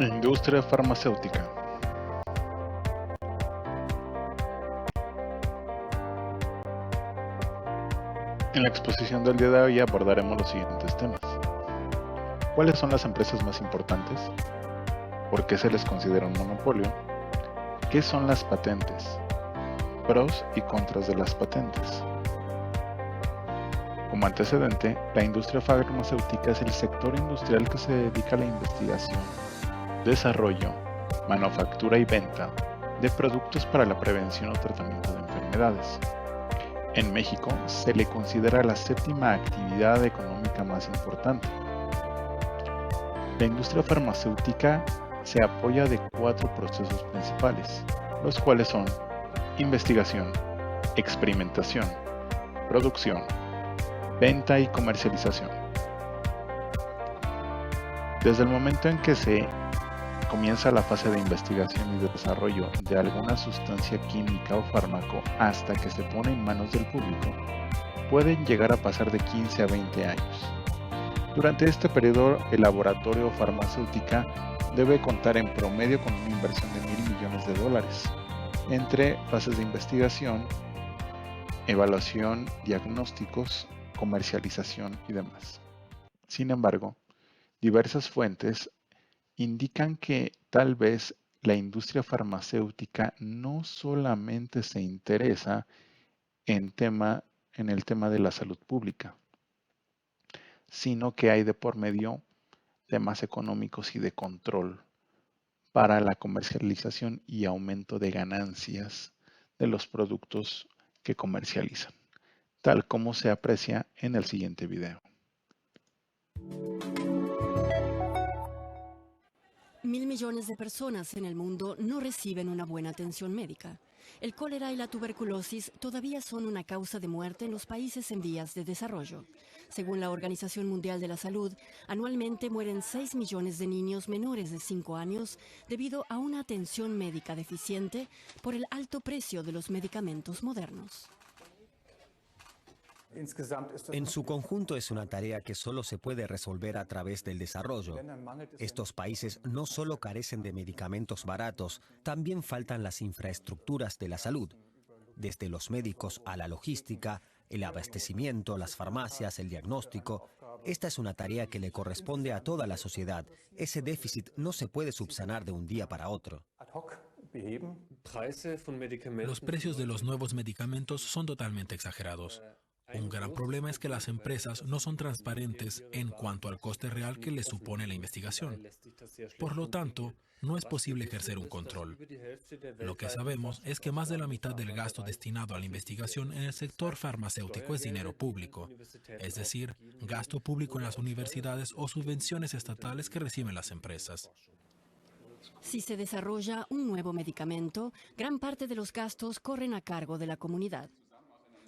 Industria farmacéutica. En la exposición del día de hoy abordaremos los siguientes temas. ¿Cuáles son las empresas más importantes? ¿Por qué se les considera un monopolio? ¿Qué son las patentes? Pros y contras de las patentes. Como antecedente, la industria farmacéutica es el sector industrial que se dedica a la investigación, desarrollo, manufactura y venta de productos para la prevención o tratamiento de enfermedades. En México se le considera la séptima actividad económica más importante. La industria farmacéutica se apoya de 4 procesos principales, los cuales son investigación, experimentación, producción, venta y comercialización. Desde el momento en que se comienza la fase de investigación y de desarrollo de alguna sustancia química o fármaco hasta que se pone en manos del público, pueden llegar a pasar de 15 a 20 años. Durante este periodo, el laboratorio farmacéutica debe contar en promedio con una inversión de $1,000 millones entre fases de investigación, evaluación, diagnósticos, comercialización y demás. Sin embargo, diversas fuentes indican que tal vez la industria farmacéutica no solamente se interesa en el tema de la salud pública, sino que hay de por medio temas económicos y de control para la comercialización y aumento de ganancias de los productos que comercializan, tal como se aprecia en el siguiente video. $1,000 millones de personas en el mundo no reciben una buena atención médica. El cólera y la tuberculosis todavía son una causa de muerte en los países en vías de desarrollo. Según la Organización Mundial de la Salud, anualmente mueren 6 millones de niños menores de 5 años debido a una atención médica deficiente por el alto precio de los medicamentos modernos. En su conjunto es una tarea que solo se puede resolver a través del desarrollo. Estos países no solo carecen de medicamentos baratos, también faltan las infraestructuras de la salud. Desde los médicos a la logística, el abastecimiento, las farmacias, el diagnóstico. Esta es una tarea que le corresponde a toda la sociedad. Ese déficit no se puede subsanar de un día para otro. Los precios de los nuevos medicamentos son totalmente exagerados. Un gran problema es que las empresas no son transparentes en cuanto al coste real que les supone la investigación. Por lo tanto, no es posible ejercer un control. Lo que sabemos es que más de la mitad del gasto destinado a la investigación en el sector farmacéutico es dinero público, es decir, gasto público en las universidades o subvenciones estatales que reciben las empresas. Si se desarrolla un nuevo medicamento, gran parte de los gastos corren a cargo de la comunidad.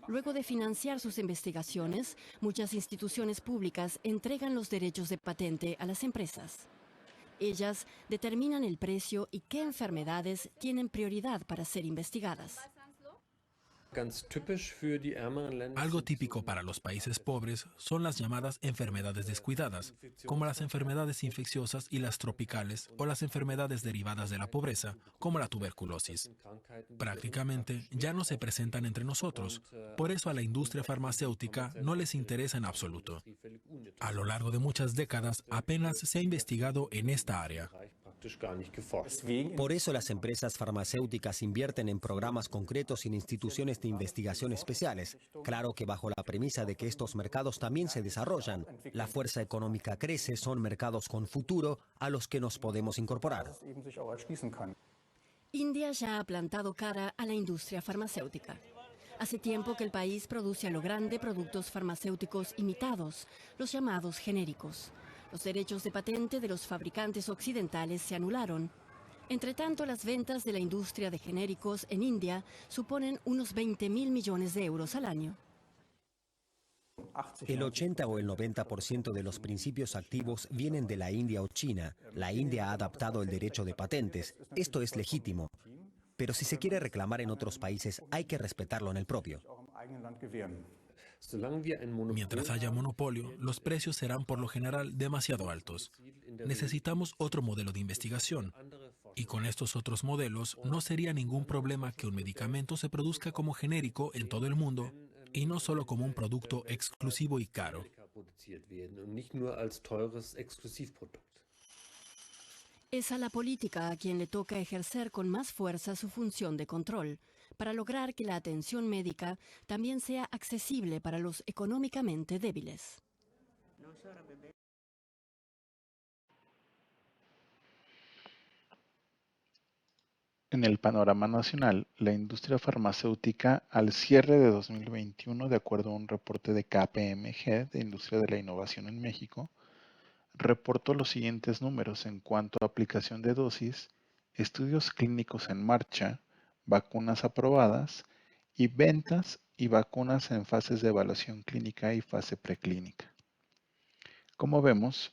Luego de financiar sus investigaciones, muchas instituciones públicas entregan los derechos de patente a las empresas. Ellas determinan el precio y qué enfermedades tienen prioridad para ser investigadas. Algo típico para los países pobres son las llamadas enfermedades descuidadas, como las enfermedades infecciosas y las tropicales o las enfermedades derivadas de la pobreza, como la tuberculosis. Prácticamente ya no se presentan entre nosotros, por eso a la industria farmacéutica no les interesa en absoluto. A lo largo de muchas décadas apenas se ha investigado en esta área. Por eso las empresas farmacéuticas invierten en programas concretos y en instituciones de investigación especiales. Claro que bajo la premisa de que estos mercados también se desarrollan. La fuerza económica crece, son mercados con futuro a los que nos podemos incorporar. India ya ha plantado cara a la industria farmacéutica. Hace tiempo que el país produce a lo grande productos farmacéuticos imitados, los llamados genéricos. Los derechos de patente de los fabricantes occidentales se anularon. Entre tanto, las ventas de la industria de genéricos en India suponen unos 20.000 millones de euros al año. El 80 o el 90% de los principios activos vienen de la India o China. La India ha adaptado el derecho de patentes. Esto es legítimo. Pero si se quiere reclamar en otros países, hay que respetarlo en el propio. Mientras haya monopolio, los precios serán por lo general demasiado altos. Necesitamos otro modelo de investigación. Y con estos otros modelos no sería ningún problema que un medicamento se produzca como genérico en todo el mundo y no solo como un producto exclusivo y caro. Es a la política a quien le toca ejercer con más fuerza su función de control, para lograr que la atención médica también sea accesible para los económicamente débiles. En el panorama nacional, la industria farmacéutica al cierre de 2021, de acuerdo a un reporte de KPMG de Industria de la Innovación en México, reportó los siguientes números en cuanto a aplicación de dosis, estudios clínicos en marcha, vacunas aprobadas y ventas y vacunas en fases de evaluación clínica y fase preclínica. Como vemos,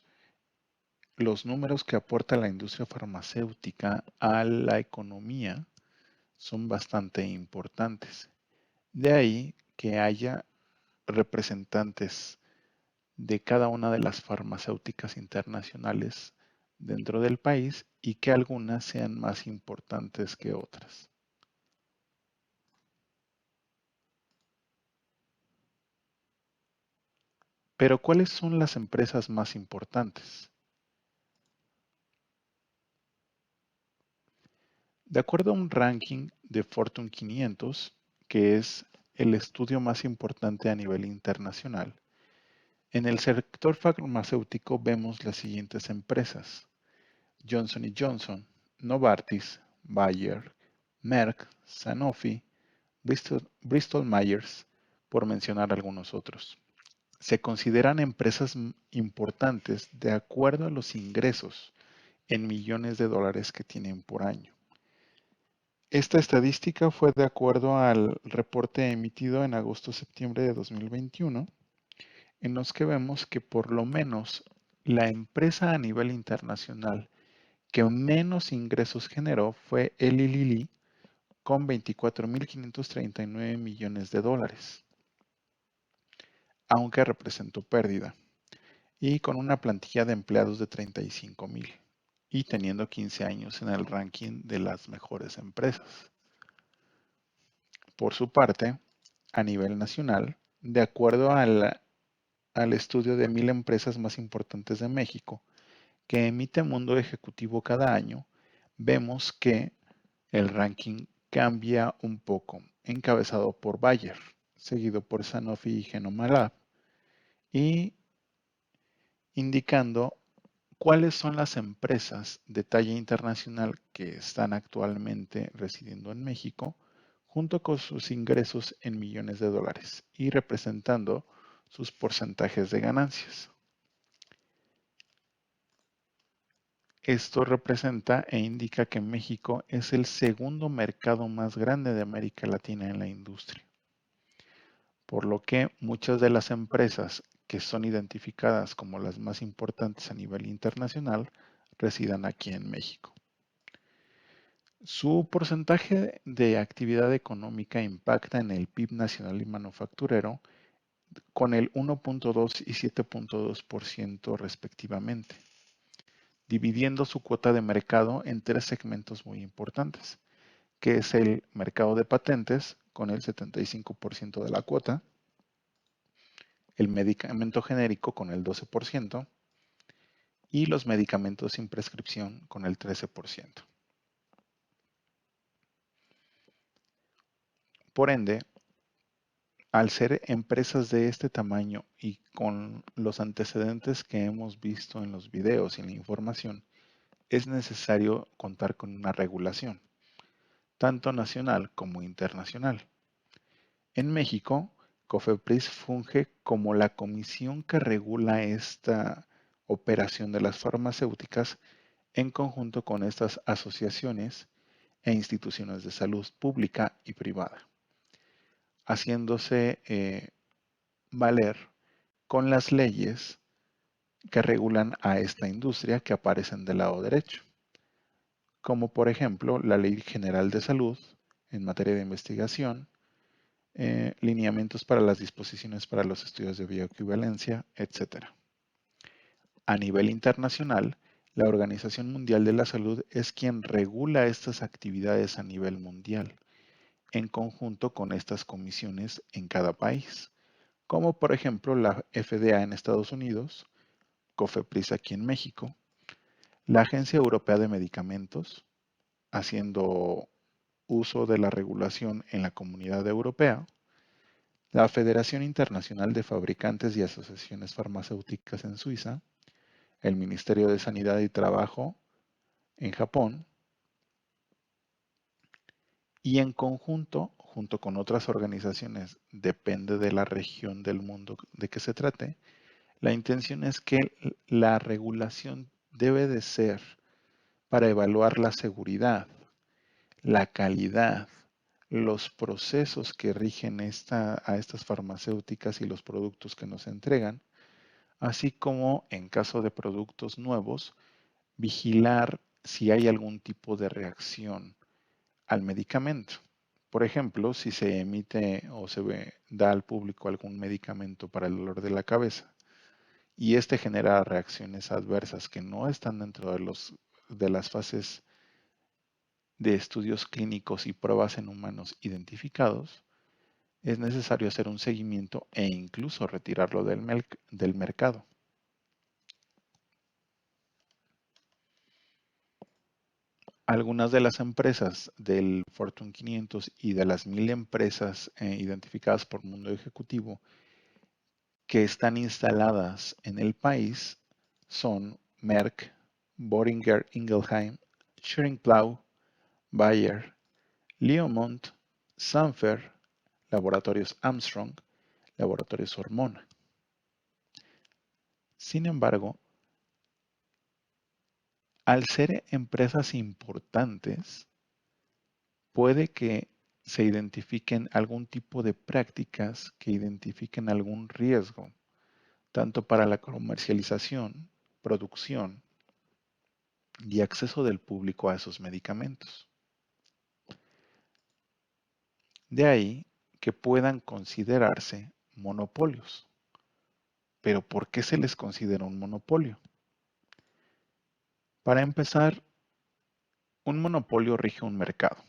los números que aporta la industria farmacéutica a la economía son bastante importantes. De ahí que haya representantes de cada una de las farmacéuticas internacionales dentro del país y que algunas sean más importantes que otras. Pero ¿cuáles son las empresas más importantes? De acuerdo a un ranking de Fortune 500, que es el estudio más importante a nivel internacional, en el sector farmacéutico vemos las siguientes empresas: Johnson & Johnson, Novartis, Bayer, Merck, Sanofi, Bristol Myers, por mencionar algunos otros. Se consideran empresas importantes de acuerdo a los ingresos en millones de dólares que tienen por año. Esta estadística fue de acuerdo al reporte emitido en agosto-septiembre de 2021, en los que vemos que por lo menos la empresa a nivel internacional que menos ingresos generó fue Eli Lilly, con 24.539 millones de dólares, aunque representó pérdida, y con una plantilla de empleados de 35.000, y teniendo 15 años en el ranking de las mejores empresas. Por su parte, a nivel nacional, de acuerdo al estudio de 1.000 empresas más importantes de México, que emite Mundo Ejecutivo cada año, vemos que el ranking cambia un poco, encabezado por Bayer, seguido por Sanofi y Genomalab, y indicando cuáles son las empresas de talla internacional que están actualmente residiendo en México, junto con sus ingresos en millones de dólares y representando sus porcentajes de ganancias. Esto representa e indica que México es el segundo mercado más grande de América Latina en la industria, por lo que muchas de las empresas que son identificadas como las más importantes a nivel internacional residan aquí en México. Su porcentaje de actividad económica impacta en el PIB nacional y manufacturero con el 1.2 y 7.2% respectivamente, dividiendo su cuota de mercado en tres segmentos muy importantes, que es el mercado de patentes con el 75% de la cuota, el medicamento genérico con el 12% y los medicamentos sin prescripción con el 13%. Por ende, al ser empresas de este tamaño y con los antecedentes que hemos visto en los videos y en la información, es necesario contar con una regulación, tanto nacional como internacional. En México, COFEPRIS funge como la comisión que regula esta operación de las farmacéuticas en conjunto con estas asociaciones e instituciones de salud pública y privada, haciéndose valer con las leyes que regulan a esta industria que aparecen del lado derecho, como por ejemplo la Ley General de Salud en materia de investigación, lineamientos para las disposiciones para los estudios de bioequivalencia, etc. A nivel internacional, la Organización Mundial de la Salud es quien regula estas actividades a nivel mundial, en conjunto con estas comisiones en cada país, como por ejemplo la FDA en Estados Unidos, COFEPRIS aquí en México, la Agencia Europea de Medicamentos, haciendo uso de la regulación en la Comunidad Europea, la Federación Internacional de Fabricantes y Asociaciones Farmacéuticas en Suiza, el Ministerio de Sanidad y Trabajo en Japón, y en conjunto, junto con otras organizaciones, depende de la región del mundo de que se trate, la intención es que la regulación debe de ser para evaluar la seguridad, la calidad, los procesos que rigen a estas farmacéuticas y los productos que nos entregan, así como en caso de productos nuevos, vigilar si hay algún tipo de reacción al medicamento. Por ejemplo, si se emite o da al público algún medicamento para el dolor de la cabeza y este genera reacciones adversas que no están dentro de las fases de estudios clínicos y pruebas en humanos identificados, es necesario hacer un seguimiento e incluso retirarlo del mercado. Algunas de las empresas del Fortune 500 y de las 1000 empresas identificadas por Mundo Ejecutivo que están instaladas en el país son Merck, Boehringer Ingelheim, Schering-Plough, Bayer, Leomont, Sanfer, Laboratorios Armstrong, Laboratorios Hormona. Sin embargo, al ser empresas importantes, puede que se identifiquen algún tipo de prácticas que identifiquen algún riesgo, tanto para la comercialización, producción y acceso del público a esos medicamentos. De ahí que puedan considerarse monopolios. Pero ¿por qué se les considera un monopolio? Para empezar, un monopolio rige un mercado.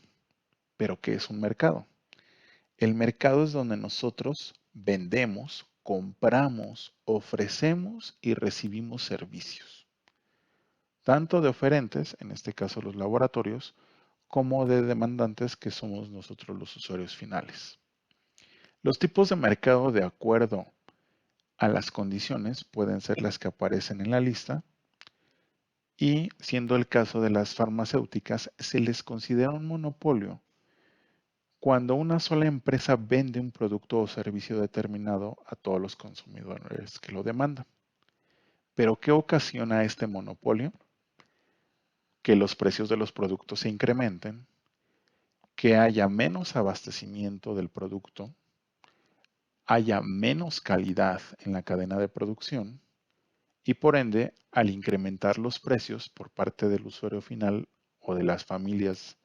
¿Pero qué es un mercado? El mercado es donde nosotros vendemos, compramos, ofrecemos y recibimos servicios. Tanto de oferentes, en este caso los laboratorios, como de demandantes que somos nosotros los usuarios finales. Los tipos de mercado de acuerdo a las condiciones pueden ser las que aparecen en la lista y, siendo el caso de las farmacéuticas, se les considera un monopolio cuando una sola empresa vende un producto o servicio determinado a todos los consumidores que lo demandan. ¿Pero qué ocasiona este monopolio? Que los precios de los productos se incrementen, que haya menos abastecimiento del producto, haya menos calidad en la cadena de producción y por ende, al incrementar los precios por parte del usuario final o de las familias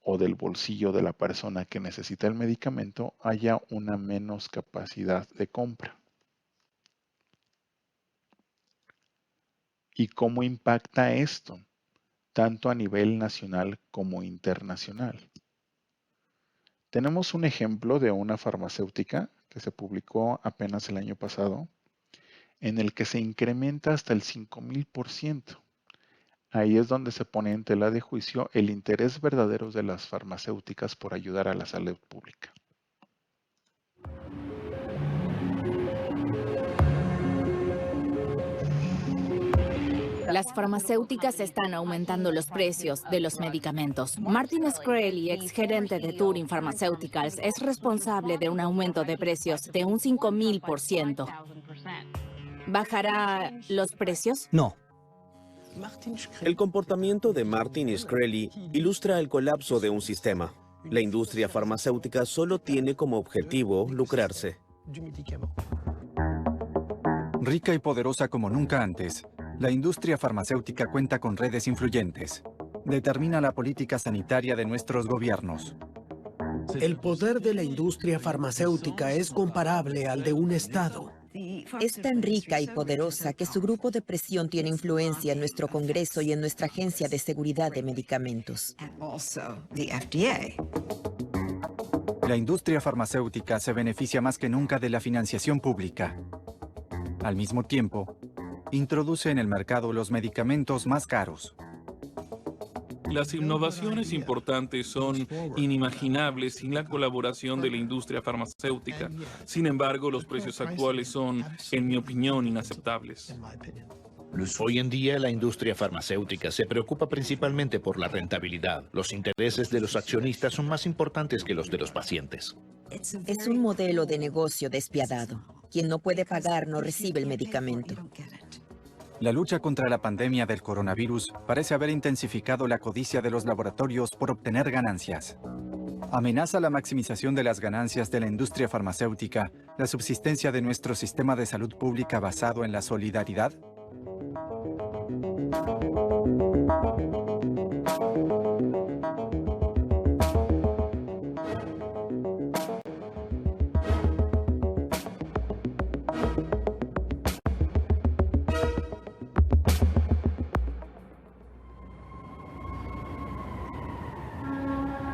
o del bolsillo de la persona que necesita el medicamento, haya una menos capacidad de compra. ¿Y cómo impacta esto? Tanto a nivel nacional como internacional. Tenemos un ejemplo de una farmacéutica que se publicó apenas el año pasado, en el que se incrementa hasta el 5000%. Ahí es donde se pone en tela de juicio el interés verdadero de las farmacéuticas por ayudar a la salud pública. Las farmacéuticas están aumentando los precios de los medicamentos. Martin Shkreli, exgerente de Turing Pharmaceuticals, es responsable de un aumento de precios de un 5000%. ¿Bajará los precios? No. El comportamiento de Martin Shkreli ilustra el colapso de un sistema. La industria farmacéutica solo tiene como objetivo lucrarse. Rica y poderosa como nunca antes, la industria farmacéutica cuenta con redes influyentes. Determina la política sanitaria de nuestros gobiernos. El poder de la industria farmacéutica es comparable al de un Estado. Es tan rica y poderosa que su grupo de presión tiene influencia en nuestro Congreso y en nuestra Agencia de Seguridad de Medicamentos. La industria farmacéutica se beneficia más que nunca de la financiación pública. Al mismo tiempo, introduce en el mercado los medicamentos más caros. Las innovaciones importantes son inimaginables sin la colaboración de la industria farmacéutica. Sin embargo, los precios actuales son, en mi opinión, inaceptables. Hoy en día, la industria farmacéutica se preocupa principalmente por la rentabilidad. Los intereses de los accionistas son más importantes que los de los pacientes. Es un modelo de negocio despiadado. Quien no puede pagar no recibe el medicamento. La lucha contra la pandemia del coronavirus parece haber intensificado la codicia de los laboratorios por obtener ganancias. ¿Amenaza la maximización de las ganancias de la industria farmacéutica la subsistencia de nuestro sistema de salud pública basado en la solidaridad?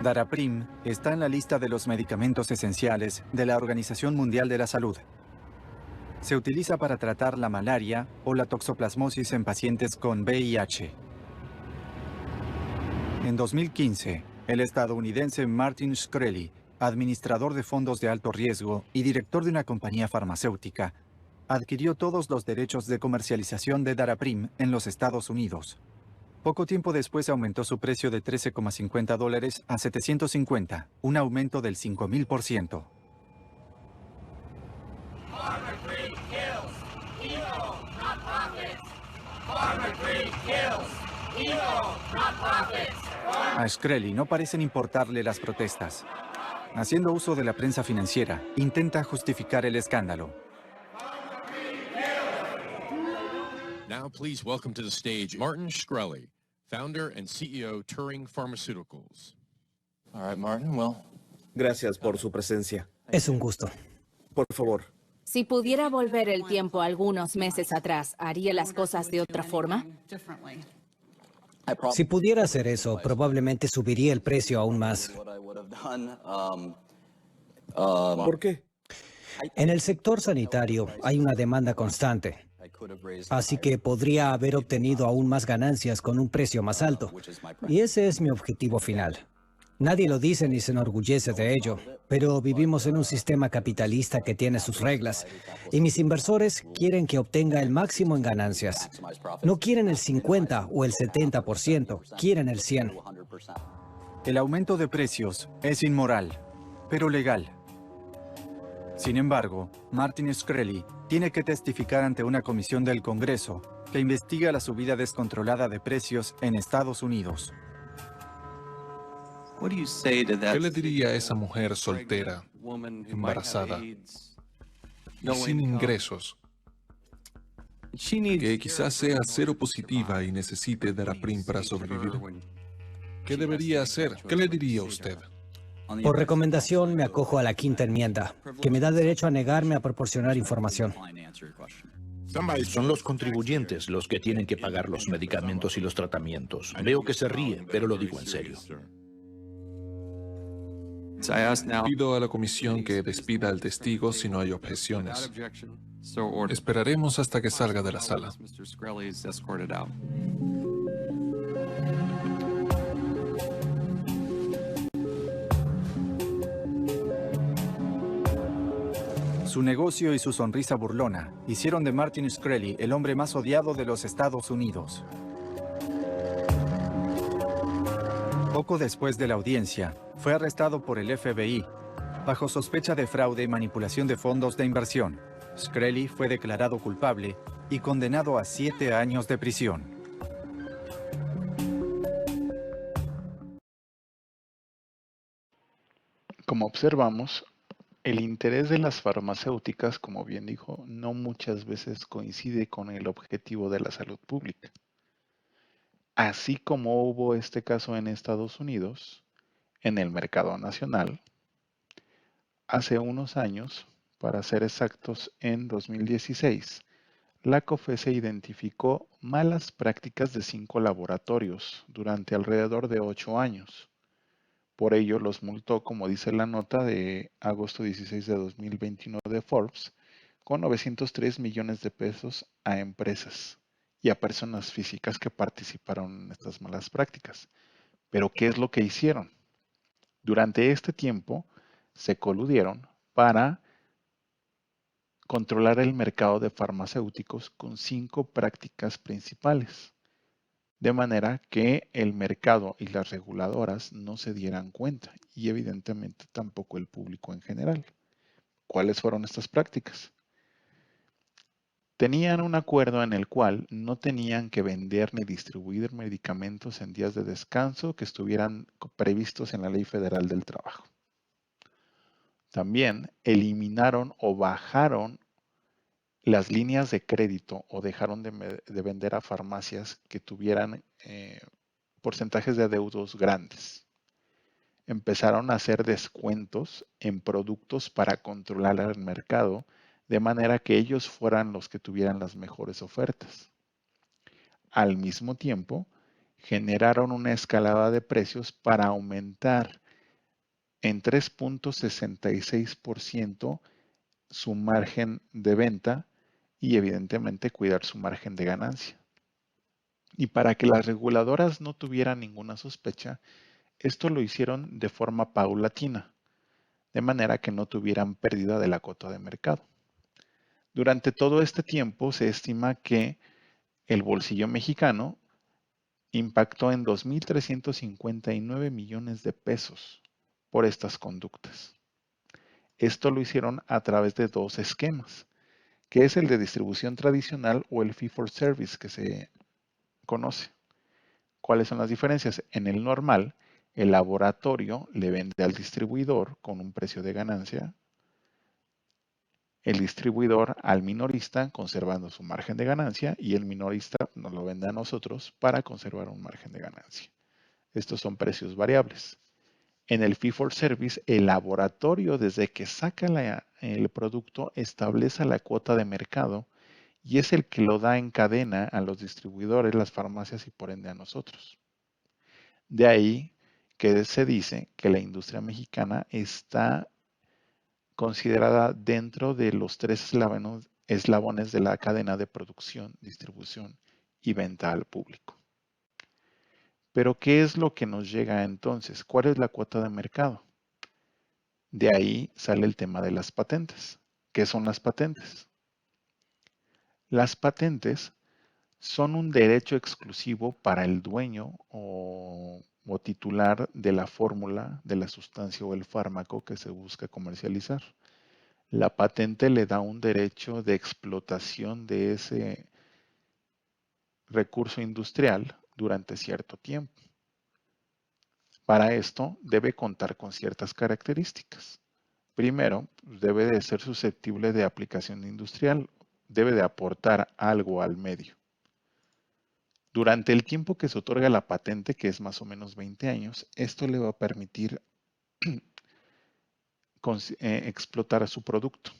Daraprim está en la lista de los medicamentos esenciales de la Organización Mundial de la Salud. Se utiliza para tratar la malaria o la toxoplasmosis en pacientes con VIH. En 2015, el estadounidense Martin Shkreli, administrador de fondos de alto riesgo y director de una compañía farmacéutica, adquirió todos los derechos de comercialización de Daraprim en los Estados Unidos. Poco tiempo después aumentó su precio de $13,50 a $750, un aumento del 5000%. A Shkreli no parecen importarle las protestas. Haciendo uso de la prensa financiera, intenta justificar el escándalo. Now please welcome to the stage Martin Shkreli, founder and CEO Turing Pharmaceuticals. All right, Martin, well. Gracias por su presencia. Es un gusto. Por favor. Si pudiera volver el tiempo algunos meses atrás, ¿haría las cosas de otra forma? Si pudiera hacer eso, probablemente subiría el precio aún más. ¿Por qué? En el sector sanitario hay una demanda constante. Así que podría haber obtenido aún más ganancias con un precio más alto. Y ese es mi objetivo final. Nadie lo dice ni se enorgullece de ello, pero vivimos en un sistema capitalista que tiene sus reglas. Y mis inversores quieren que obtenga el máximo en ganancias. No quieren el 50 o el 70%, quieren el 100. El aumento de precios es inmoral, pero legal. Sin embargo, Martin Shkreli tiene que testificar ante una comisión del Congreso que investiga la subida descontrolada de precios en Estados Unidos. ¿Qué le diría a esa mujer soltera, embarazada y sin ingresos, que quizás sea seropositiva y necesite Daraprim para sobrevivir? ¿Qué debería hacer? ¿Qué le diría usted? Por recomendación me acojo a la quinta enmienda, que me da derecho a negarme a proporcionar información. Son los contribuyentes los que tienen que pagar los medicamentos y los tratamientos. Veo que se ríe, pero lo digo en serio. Pido a la comisión que despida al testigo si no hay objeciones. Esperaremos hasta que salga de la sala. Su negocio y su sonrisa burlona hicieron de Martin Shkreli el hombre más odiado de los Estados Unidos. Poco después de la audiencia, fue arrestado por el FBI, bajo sospecha de fraude y manipulación de fondos de inversión. Shkreli fue declarado culpable y condenado a 7 años de prisión. Como observamos, el interés de las farmacéuticas, como bien dijo, no muchas veces coincide con el objetivo de la salud pública. Así como hubo este caso en Estados Unidos, en el mercado nacional, hace unos años, para ser exactos, en 2016, la COFESE identificó malas prácticas de 5 laboratorios durante alrededor de 8 años. Por ello, los multó, como dice la nota de agosto 16 de 2021 de Forbes, con 903 millones de pesos a empresas y a personas físicas que participaron en estas malas prácticas. Pero, ¿qué es lo que hicieron? Durante este tiempo, se coludieron para controlar el mercado de farmacéuticos con 5 prácticas principales, de manera que el mercado y las reguladoras no se dieran cuenta y evidentemente tampoco el público en general. ¿Cuáles fueron estas prácticas? Tenían un acuerdo en el cual no tenían que vender ni distribuir medicamentos en días de descanso que estuvieran previstos en la Ley Federal del Trabajo. También eliminaron o bajaron las líneas de crédito o dejaron de vender a farmacias que tuvieran porcentajes de adeudos grandes. Empezaron a hacer descuentos en productos para controlar el mercado, de manera que ellos fueran los que tuvieran las mejores ofertas. Al mismo tiempo, generaron una escalada de precios para aumentar en 3.66% su margen de venta y evidentemente cuidar su margen de ganancia. Y para que las reguladoras no tuvieran ninguna sospecha, esto lo hicieron de forma paulatina, de manera que no tuvieran pérdida de la cuota de mercado. Durante todo este tiempo se estima que el bolsillo mexicano impactó en 2.359 millones de pesos por estas conductas. Esto lo hicieron a través de 2 esquemas, que es el de distribución tradicional o el fee for service que se conoce. ¿Cuáles son las diferencias? En el normal, el laboratorio le vende al distribuidor con un precio de ganancia, el distribuidor al minorista conservando su margen de ganancia y el minorista nos lo vende a nosotros para conservar un margen de ganancia. Estos son precios variables. En el fee for service, el laboratorio desde que saca el producto establece la cuota de mercado y es el que lo da en cadena a los distribuidores, las farmacias y por ende a nosotros. De ahí que se dice que la industria mexicana está considerada dentro de los 3 eslabones de la cadena de producción, distribución y venta al público. Pero, ¿qué es lo que nos llega entonces? ¿Cuál es la cuota de mercado? De ahí sale el tema de las patentes. ¿Qué son las patentes? Las patentes son un derecho exclusivo para el dueño o titular de la fórmula, de la sustancia o el fármaco que se busca comercializar. La patente le da un derecho de explotación de ese recurso industrial durante cierto tiempo. Para esto debe contar con ciertas características. Primero, debe de ser susceptible de aplicación industrial, debe de aportar algo al medio. Durante el tiempo que se otorga la patente, que es más o menos 20 años, esto le va a permitir explotar su producto.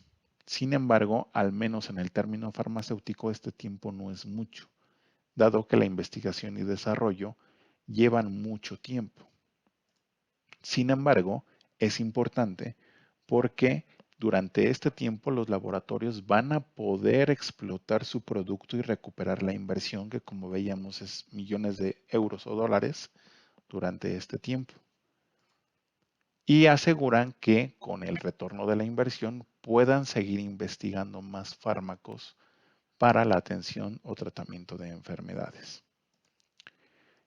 Sin embargo, al menos en el término farmacéutico, este tiempo no es mucho, dado que la investigación y desarrollo llevan mucho tiempo. Sin embargo, es importante porque durante este tiempo los laboratorios van a poder explotar su producto y recuperar la inversión que, como veíamos, es millones de euros o dólares durante este tiempo. Y aseguran que con el retorno de la inversión puedan seguir investigando más fármacos para la atención o tratamiento de enfermedades.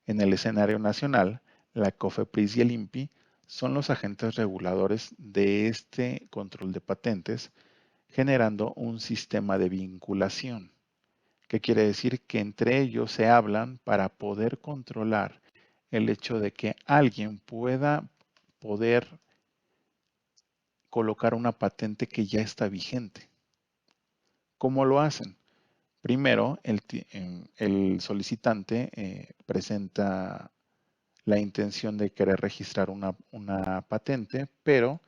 En el escenario nacional, la COFEPRIS y el INPI son los agentes reguladores de este control de patentes, generando un sistema de vinculación, que quiere decir que entre ellos se hablan para poder controlar el hecho de que alguien pueda poder colocar una patente que ya está vigente. ¿Cómo lo hacen? Primero, el solicitante presenta la intención de querer registrar una patente, pero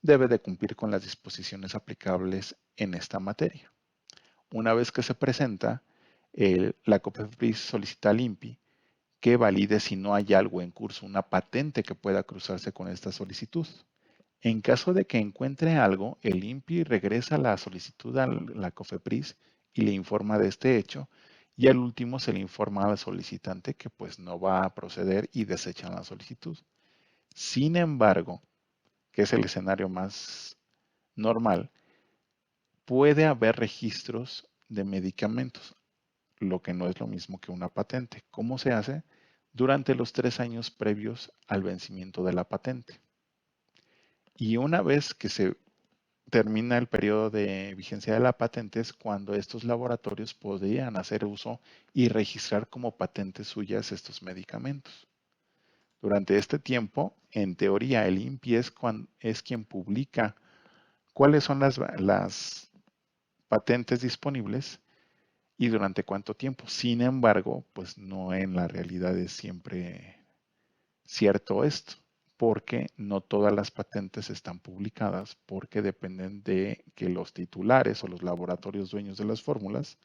debe de cumplir con las disposiciones aplicables en esta materia. Una vez que se presenta, la COFEPRIS solicita al INPI que valide si no hay algo en curso, una patente que pueda cruzarse con esta solicitud. En caso de que encuentre algo, el INPI regresa la solicitud a la COFEPRIS y le informa de este hecho, y al último se le informa al solicitante que pues no va a proceder y desechan la solicitud. Sin embargo, que es el escenario más normal, puede haber registros de medicamentos, lo que no es lo mismo que una patente. ¿Cómo se hace? Durante los 3 años previos al vencimiento de la patente. Y una vez que se termina el periodo de vigencia de la patente es cuando estos laboratorios podrían hacer uso y registrar como patentes suyas estos medicamentos. Durante este tiempo, en teoría, el INPI es quien publica cuáles son las patentes disponibles y durante cuánto tiempo. Sin embargo, pues no en la realidad es siempre cierto esto, porque no todas las patentes están publicadas, porque dependen de que los titulares o los laboratorios dueños de las fórmulas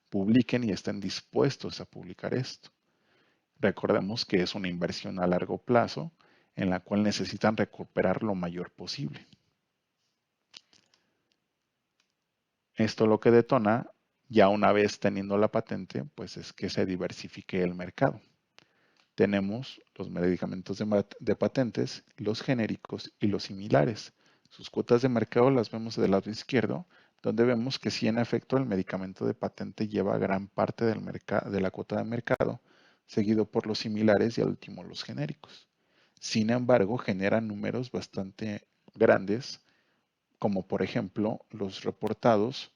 publiquen y estén dispuestos a publicar esto. Recordemos que es una inversión a largo plazo en la cual necesitan recuperar lo mayor posible. Esto lo que detona, ya una vez teniendo la patente, pues es que se diversifique el mercado. Tenemos los medicamentos de patentes, los genéricos y los similares. Sus cuotas de mercado las vemos del lado izquierdo, donde vemos que sí, en efecto, el medicamento de patente lleva gran parte de la cuota de mercado, seguido por los similares y al último los genéricos. Sin embargo, generan números bastante grandes, como por ejemplo los reportados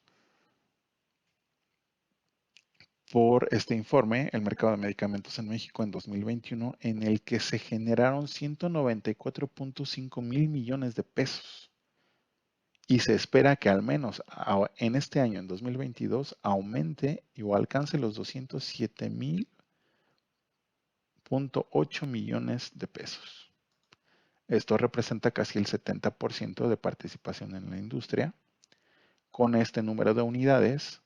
por este informe, el mercado de medicamentos en México en 2021, en el que se generaron 194.5 mil millones de pesos. Y se espera que al menos en este año, en 2022, aumente o alcance los 207.8 millones de pesos. Esto representa casi el 70% de participación en la industria. Con este número de unidades,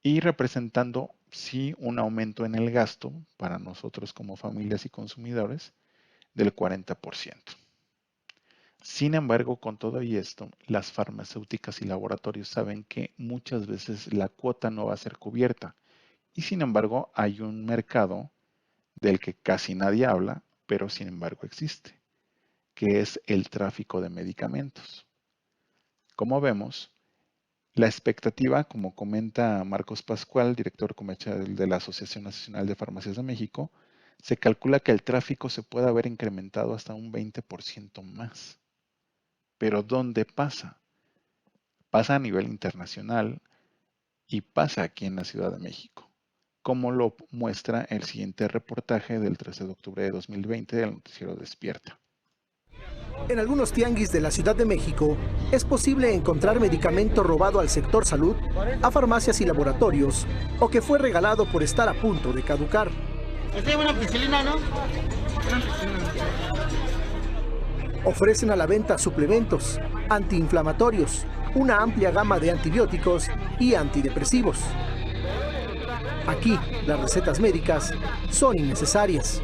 y representando sí un aumento en el gasto para nosotros como familias y consumidores del 40%. Sin embargo, con todo y esto, las farmacéuticas y laboratorios saben que muchas veces la cuota no va a ser cubierta y sin embargo hay un mercado del que casi nadie habla, pero sin embargo existe, que es el tráfico de medicamentos. Como vemos, la expectativa, como comenta Marcos Pascual, director comercial de la Asociación Nacional de Farmacias de México, se calcula que el tráfico se puede haber incrementado hasta un 20% más. Pero ¿dónde pasa? Pasa a nivel internacional y pasa aquí en la Ciudad de México, como lo muestra el siguiente reportaje del 13 de octubre de 2020 del noticiero Despierta. En algunos tianguis de la Ciudad de México es posible encontrar medicamento robado al sector salud, a farmacias y laboratorios, o que fue regalado por estar a punto de caducar. Esta es una ampicilina, ¿no? Ofrecen a la venta suplementos, antiinflamatorios, una amplia gama de antibióticos y antidepresivos. Aquí, las recetas médicas son innecesarias.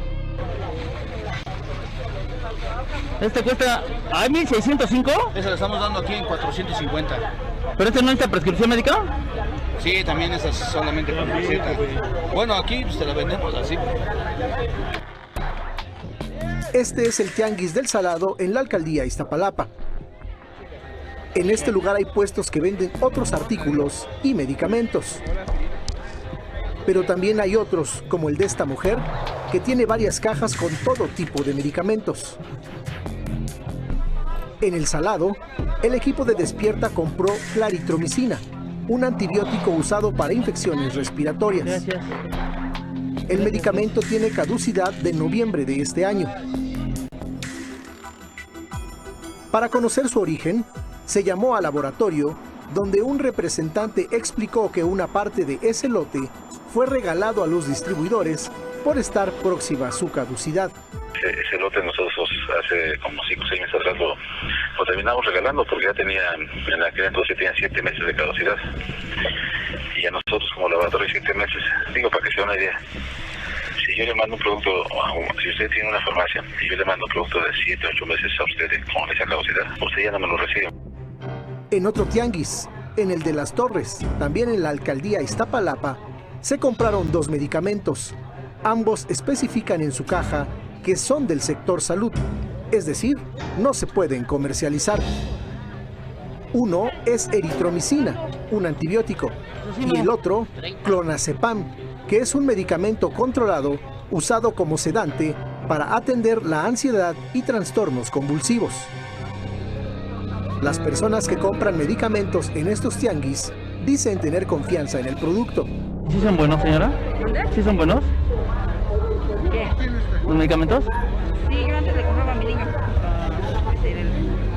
Este cuesta ¿a 1,605? Ese lo estamos dando aquí en 450. ¿Pero este no necesita prescripción médica? Sí, también esa es solamente por receta. Bueno, aquí pues, te la vendemos así. Este es el Tianguis del Salado en la alcaldía Iztapalapa. En este lugar hay puestos que venden otros artículos y medicamentos. Pero también hay otros, como el de esta mujer, que tiene varias cajas con todo tipo de medicamentos. En el Salado, el equipo de Despierta compró claritromicina, un antibiótico usado para infecciones respiratorias. El medicamento tiene caducidad de noviembre de este año. Para conocer su origen, se llamó al laboratorio, donde un representante explicó que una parte de ese lote fue regalado a los distribuidores por estar próxima a su caducidad. ese lote nosotros hace como 5 o 6 meses atrás lo terminamos regalando porque ya tenía, en aquel entonces tenía 7 meses de caducidad. Y a nosotros como laboratorio 7 meses, digo para que sea una idea. Si yo le mando un producto, si usted tiene una farmacia y yo le mando un producto de 7 o 8 meses a usted con esa caducidad, usted ya no me lo recibe. En otro tianguis, en el de Las Torres, también en la alcaldía Iztapalapa, se compraron 2 medicamentos. Ambos especifican en su caja que son del sector salud, es decir, no se pueden comercializar. Uno es eritromicina, un antibiótico, y el otro, clonazepam, que es un medicamento controlado usado como sedante para atender la ansiedad y trastornos convulsivos. Las personas que compran medicamentos en estos tianguis dicen tener confianza en el producto. ¿Sí son buenos, señora? ¿Sí son buenos? ¿Qué? ¿Los medicamentos? Sí, yo antes le compraba a mi niño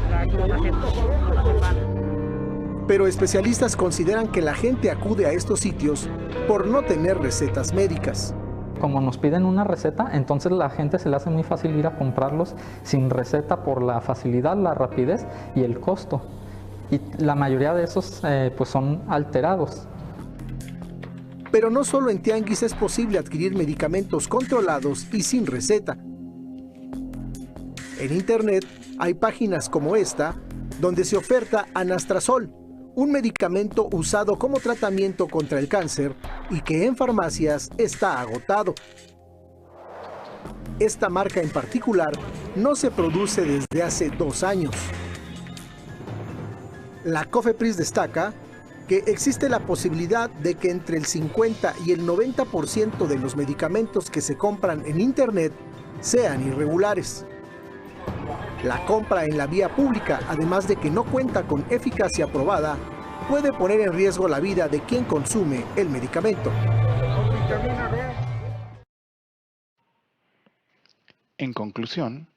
la clonazepam. Pero especialistas consideran que la gente acude a estos sitios por no tener recetas médicas. Como nos piden una receta, entonces la gente se le hace muy fácil ir a comprarlos sin receta por la facilidad, la rapidez y el costo. Y la mayoría de esos pues son alterados. Pero no solo en tianguis es posible adquirir medicamentos controlados y sin receta. En internet hay páginas como esta, donde se oferta anastrozol, un medicamento usado como tratamiento contra el cáncer y que en farmacias está agotado. Esta marca en particular no se produce desde hace 2 años. La COFEPRIS destaca que existe la posibilidad de que entre el 50 y el 90% de los medicamentos que se compran en internet sean irregulares. La compra en la vía pública, además de que no cuenta con eficacia probada, puede poner en riesgo la vida de quien consume el medicamento. En conclusión,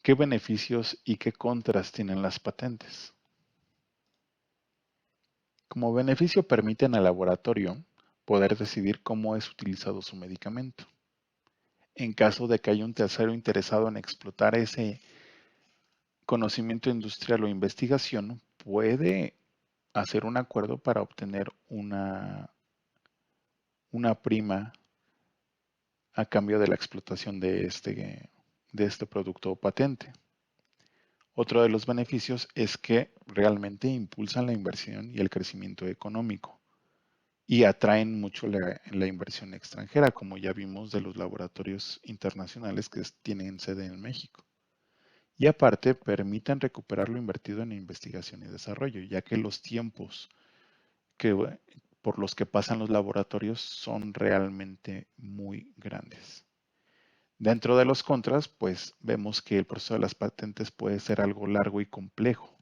¿qué beneficios y qué contras tienen las patentes? Como beneficio permiten al laboratorio poder decidir cómo es utilizado su medicamento. En caso de que haya un tercero interesado en explotar ese conocimiento industrial o investigación, puede hacer un acuerdo para obtener una prima a cambio de la explotación de este producto o patente. Otro de los beneficios es que realmente impulsan la inversión y el crecimiento económico y atraen mucho la inversión extranjera, como ya vimos de los laboratorios internacionales que tienen sede en México. Y aparte, permiten recuperar lo invertido en investigación y desarrollo, ya que los tiempos por los que pasan los laboratorios son realmente muy grandes. Dentro de los contras, pues vemos que el proceso de las patentes puede ser algo largo y complejo.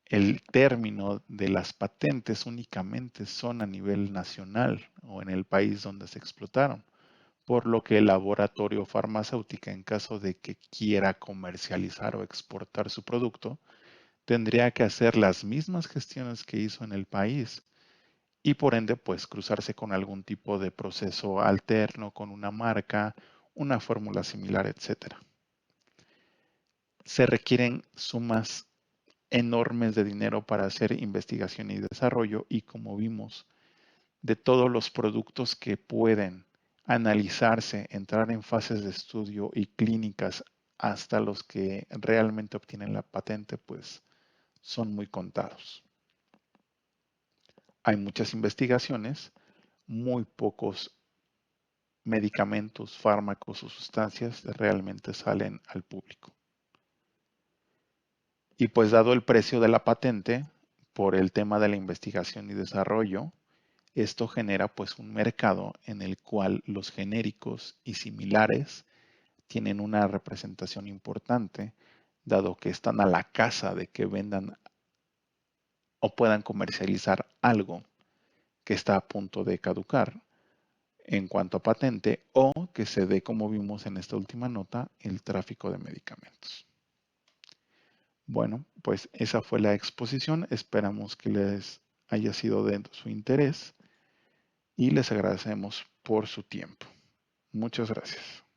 El término de las patentes únicamente son a nivel nacional o en el país donde se explotaron, por lo que el laboratorio farmacéutico, en caso de que quiera comercializar o exportar su producto, tendría que hacer las mismas gestiones que hizo en el país y por ende pues cruzarse con algún tipo de proceso alterno, con una marca, una fórmula similar, etc. Se requieren sumas enormes de dinero para hacer investigación y desarrollo y como vimos, de todos los productos que pueden analizarse, entrar en fases de estudio y clínicas hasta los que realmente obtienen la patente, pues son muy contados. Hay muchas investigaciones, muy pocos medicamentos, fármacos o sustancias realmente salen al público. Y pues dado el precio de la patente, por el tema de la investigación y desarrollo, esto genera pues un mercado en el cual los genéricos y similares tienen una representación importante, dado que están a la caza de que vendan o puedan comercializar algo que está a punto de caducar en cuanto a patente o que se dé, como vimos en esta última nota, el tráfico de medicamentos. Bueno, pues esa fue la exposición. Esperamos que les haya sido de su interés y les agradecemos por su tiempo. Muchas gracias.